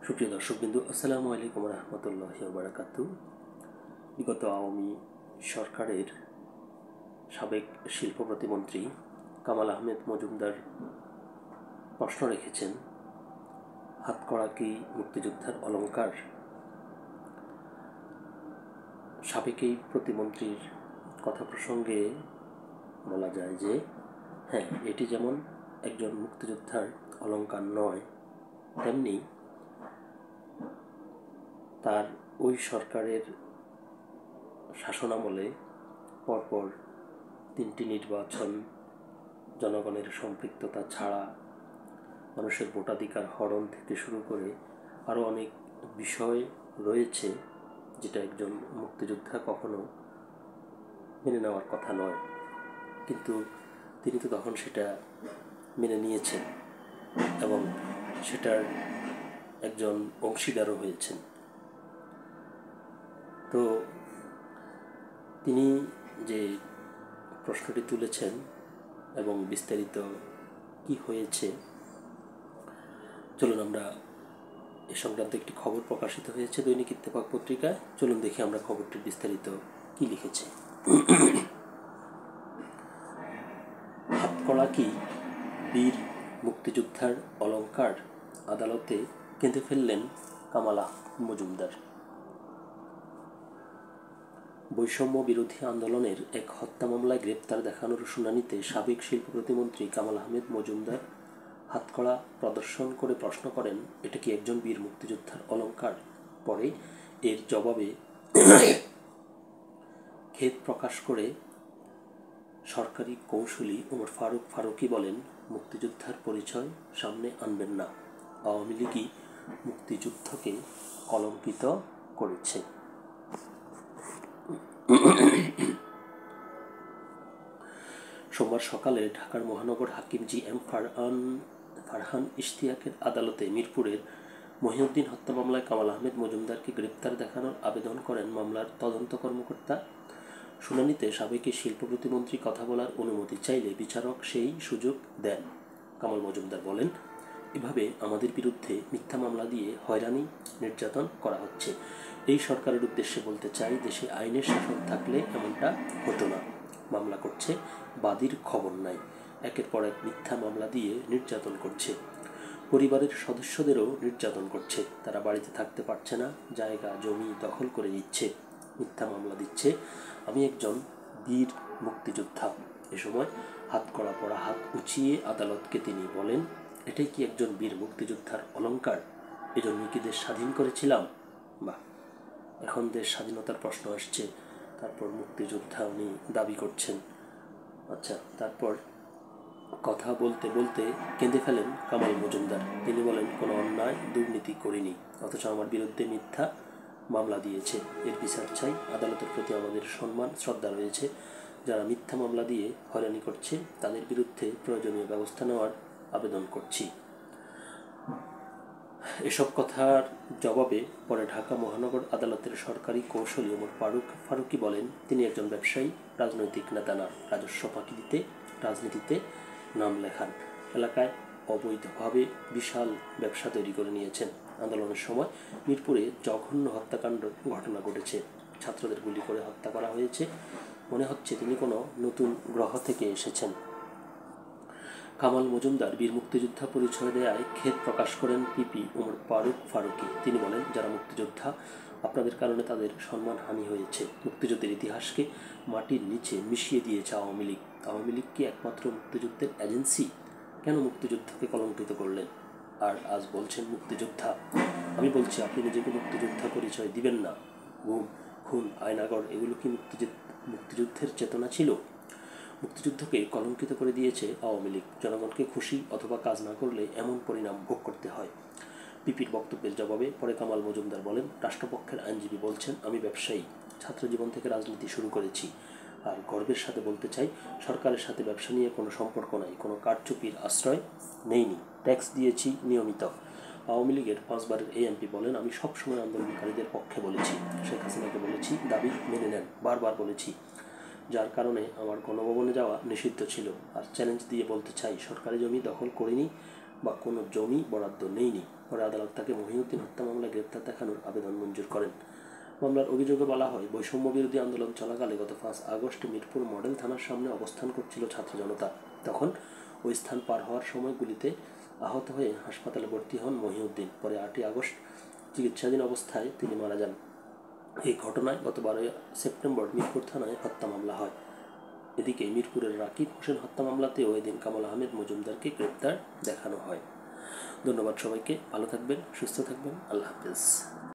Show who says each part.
Speaker 1: সুপ্রিয় দর্শকবৃন্দ, আসসালামু আলাইকুম রহমতুল্লাহি ওয়া বারাকাতুহু। বিগত আওয়ামী সরকারের সাবেক শিল্প প্রতিমন্ত্রী কামাল আহমেদ মজুমদার প্রশ্ন রেখেছেন, হাতকড়া কি মুক্তিযোদ্ধার অলংকার? সাবেক এই প্রতিমন্ত্রীর কথা প্রসঙ্গে বলা যায় যে হ্যাঁ, এটি যেমন একজন মুক্তিযোদ্ধার অলংকার নয়, তেমনি তার ওই সরকারের শাসনামলে পরপর 3টি নির্বাচন, জনগণের সম্পৃক্ততা ছাড়া মানুষের ভোটাধিকার হরণ থেকে শুরু করে আরও অনেক বিষয় রয়েছে যেটা একজন মুক্তিযোদ্ধা কখনো মেনে নেওয়ার কথা নয়, কিন্তু তিনি তো তখন সেটা মেনে নিয়েছেন এবং সেটার একজন অংশীদারও হয়েছেন। তো তিনি যে প্রশ্নটি তুলেছেন এবং বিস্তারিত কি হয়েছে, চলুন আমরা এ সংক্রান্ত একটি খবর প্রকাশিত হয়েছে দৈনিক ইত্তেফাক পত্রিকায়। চলুন দেখি আমরা খবরটির বিস্তারিত কি লিখেছে। হাতকড়া কি বীর মুক্তিযোদ্ধার অলংকার? আদালতে কেঁদে ফেললেন কামাল মজুমদার। বৈষম্য বিরোধী আন্দোলনের এক হত্যা মামলায় গ্রেপ্তার দেখানোর শুনানিতে সাবেক শিল্প প্রতিমন্ত্রী কামাল আহমেদ মজুমদার হাতকড়া প্রদর্শন করে প্রশ্ন করেন, এটা কি একজন বীর মুক্তিযোদ্ধার অলংকার? পরে এর জবাবে খেদ প্রকাশ করে সরকারি কৌঁসুলি ওমর ফারুকী বলেন, মুক্তিযোদ্ধার পরিচয় সামনে আনবেন না, আওয়ামী লীগই মুক্তিযুদ্ধকে কলঙ্কিত করেছে। সোমবার সকালে ঢাকার মহানগর হাকিম জি.এম. ফারহান ইশতিয়াকের আদালতে মিরপুরের মহিউদ্দিন হত্যা মামলায় কামাল আহমেদ মজুমদারকে গ্রেপ্তার দেখানোর আবেদন করেন মামলার তদন্ত কর্মকর্তা। শুনানিতে সাবেক শিল্প প্রতিমন্ত্রী কথা বলার অনুমতি চাইলে বিচারক সেই সুযোগ দেন। কামাল মজুমদার বলেন, এভাবে আমাদের বিরুদ্ধে মিথ্যা মামলা দিয়ে হয়রানি নির্যাতন করা হচ্ছে। এই সরকারের উদ্দেশ্যে বলতে চাই, দেশে আইনের শাসন থাকলে এমনটা হতো না। মামলা করছে, বাদীর খবর নাই, একের পর এক মিথ্যা মামলা দিয়ে নির্যাতন করছে, পরিবারের সদস্যদেরও নির্যাতন করছে। তারা বাড়িতে থাকতে পারছে না, জায়গা জমি দখল করে নিচ্ছে, মিথ্যা মামলা দিচ্ছে। আমি একজন বীর মুক্তিযোদ্ধা। এ সময় হাতকড়া পরা হাত উঁচিয়ে আদালতকে তিনি বলেন, এটাই কি একজন বীর মুক্তিযোদ্ধার অলংকার? এজন্য কি দেশ স্বাধীন করেছিলাম? বা এখন দেশ স্বাধীনতার প্রশ্ন আসছে, তারপর মুক্তিযোদ্ধা উনি দাবি করছেন। আচ্ছা, তারপর কথা বলতে বলতে কেঁদে ফেলেন কামাল মজুমদার। তিনি বলেন, কোনো অন্যায় দুর্নীতি করিনি, অথচ আমার বিরুদ্ধে মিথ্যা মামলা দিয়েছে। এর বিচার চাই। আদালতের প্রতি আমাদের সম্মান শ্রদ্ধা রয়েছে। যারা মিথ্যা মামলা দিয়ে হয়রানি করছে তাদের বিরুদ্ধে প্রয়োজনীয় ব্যবস্থা নেওয়ার আবেদন করছি। এসব কথার জবাবে পরে ঢাকা মহানগর আদালতের সরকারি কৌঁসুলি ওমর ফারুকী বলেন, তিনি একজন ব্যবসায়ী, রাজনৈতিক নেতা না। রাজস্ব ফাঁকি দিতে রাজনীতিতে নাম লেখান, এলাকায় অবৈধভাবে বিশাল ব্যবসা তৈরি করে নিয়েছেন। আন্দোলনের সময় মিরপুরে জঘন্য হত্যাকাণ্ড ঘটনা ঘটেছে, ছাত্রদের গুলি করে হত্যা করা হয়েছে। মনে হচ্ছে তিনি কোনো নতুন গ্রহ থেকে এসেছেন। কামাল মজুমদার বীর মুক্তিযোদ্ধা পরিচয় দেয়ায় খেদ প্রকাশ করেন পিপি ওমর ফারুকী। তিনি বলেন, যারা মুক্তিযোদ্ধা, আপনাদের কারণে তাদের সম্মানহানি হয়েছে। মুক্তিযুদ্ধের ইতিহাসকে মাটির নিচে মিশিয়ে দিয়েছে আওয়ামী লীগ। আওয়ামী লীগ কি একমাত্র মুক্তিযুদ্ধের এজেন্সি? কেন মুক্তিযোদ্ধাকে কলঙ্কিত করলেন? আর আজ বলছেন মুক্তিযোদ্ধা। আমি বলছি, আপনি নিজেকে মুক্তিযোদ্ধা পরিচয় দিবেন না। গুম, খুন, আয়নাগর, এগুলো কি মুক্তিযুদ্ধের চেতনা ছিল? মুক্তিযুদ্ধকে কলঙ্কিত করে দিয়েছে আওয়ামী লীগ। জনগণকে খুশি অথবা কাজ না করলে এমন পরিণাম ভোগ করতে হয়। পিপির বক্তব্যের জবাবে পরে কামাল মজুমদার বলেন, রাষ্ট্রপক্ষের আইনজীবী বলছেন, আমি ব্যবসায়ী, ছাত্রজীবন থেকে রাজনীতি শুরু করেছি। আর গর্বের সাথে বলতে চাই, সরকারের সাথে ব্যবসা নিয়ে কোনো সম্পর্ক নাই, কোনো কারচুপির আশ্রয় নেইনি, ট্যাক্স দিয়েছি নিয়মিত। আওয়ামী লীগের 5 বারের এমপি বলেন, আমি সবসময় আন্দোলনকারীদের পক্ষে বলেছি, শেখ হাসিনাকে বলেছি, দাবি মেনে নেন, বারবার বলেছি, যার কারণে আমার গণভবনে যাওয়া নিষিদ্ধ ছিল। আর চ্যালেঞ্জ দিয়ে বলতে চাই, সরকারি জমি দখল করিনি বা কোনো জমি বরাদ্দ নেইনি। পরে আদালত তাকে মহিউদ্দিন হত্যা মামলায় গ্রেপ্তার দেখানোর আবেদন মঞ্জুর করেন। মামলার অভিযোগে বলা হয়, বৈষম্য বিরোধী আন্দোলন চলাকালে গত 5 আগস্ট মিরপুর মডেল থানার সামনে অবস্থান করছিল ছাত্র জনতা। তখন ওই স্থান পার হওয়ার সময় গুলিতে আহত হয়ে হাসপাতালে ভর্তি হন মহিউদ্দিন। পরে 8ই আগস্ট চিকিৎসাধীন অবস্থায় তিনি মারা যান। এই ঘটনায় গত 12ই সেপ্টেম্বর মিরপুর থানায় হত্যা মামলা হয়। এদিকে মিরপুরের রাকিব হোসেন হত্যা মামলাতেও এদিন কামাল আহমেদ মজুমদারকে গ্রেপ্তার দেখানো হয়। ধন্যবাদ সবাইকে, ভালো থাকবেন, সুস্থ থাকবেন, আল্লাহ হাফেজ।